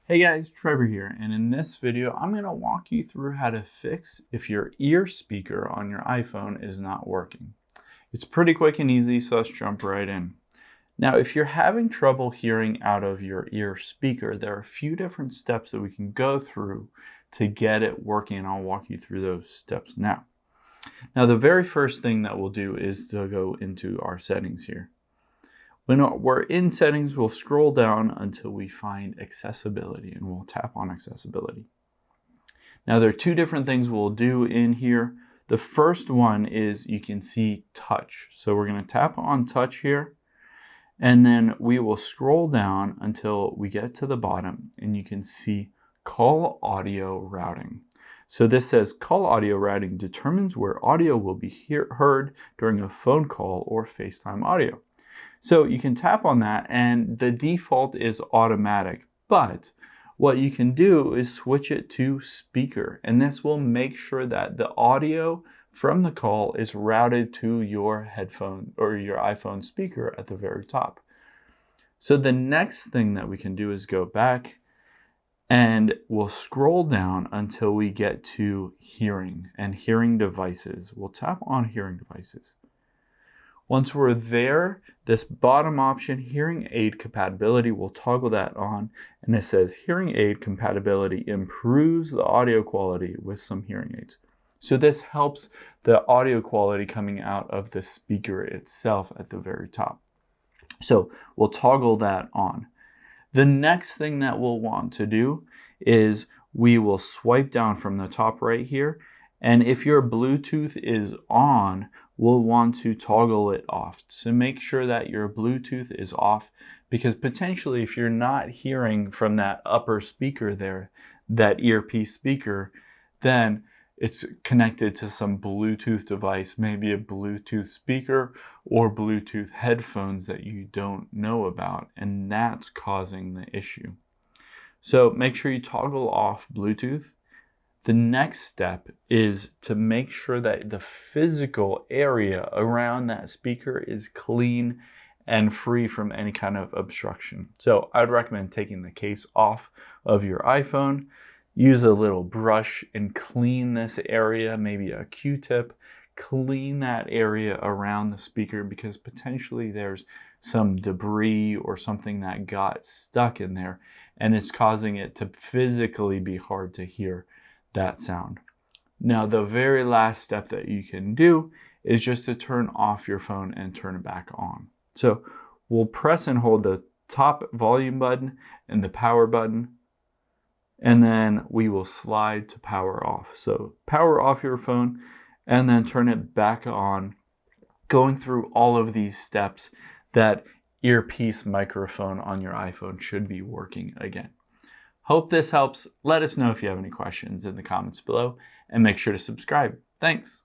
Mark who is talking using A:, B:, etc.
A: Hey guys, Trevor here, and in this video, I'm going to walk you through how to fix if your ear speaker on your iPhone is not working. It's pretty quick and easy, so let's jump right in. Now, if you're having trouble hearing out of your ear speaker, there are a few different steps that we can go through to get it working, and I'll walk you through those steps now. Now, the very first thing that we'll do is to go into our settings here. When we're in settings, we'll scroll down until we find accessibility, and we'll tap on accessibility. Now there are two different things we'll do in here. The first one is you can see touch. So we're going to tap on touch here, and then we will scroll down until we get to the bottom, and you can see call audio routing. So this says call audio routing determines where audio will be heard during a phone call or FaceTime audio. So you can tap on that, and the default is automatic, but what you can do is switch it to speaker, and this will make sure that the audio from the call is routed to your headphone or your iPhone speaker at the very top. So the next thing that we can do is go back, and we'll scroll down until we get to hearing and hearing devices. We'll tap on hearing devices. Once we're there, this bottom option, hearing aid compatibility, we'll toggle that on, and it says hearing aid compatibility improves the audio quality with some hearing aids. So this helps the audio quality coming out of the speaker itself at the very top. So we'll toggle that on. The next thing that we'll want to do is we will swipe down from the top right here, and if your Bluetooth is on, we'll want to toggle it off. So make sure that your Bluetooth is off, because potentially if you're not hearing from that upper speaker there, that earpiece speaker, then it's connected to some Bluetooth device, maybe a Bluetooth speaker or Bluetooth headphones that you don't know about, and that's causing the issue. So make sure you toggle off Bluetooth. The next step is to make sure that the physical area around that speaker is clean and free from any kind of obstruction. So I'd recommend taking the case off of your iPhone, use a little brush and clean this area, maybe a Q-tip, clean that area around the speaker, because potentially there's some debris or something that got stuck in there, and it's causing it to physically be hard to hear that sound. Now, the very last step that you can do is just to turn off your phone and turn it back on. So we'll press and hold the top volume button and the power button, and then we will slide to power off. So power off your phone and then turn it back on, going through all of these steps that earpiece microphone on your iPhone should be working again. Hope this helps. Let us know if you have any questions in the comments below, and make sure to subscribe. Thanks.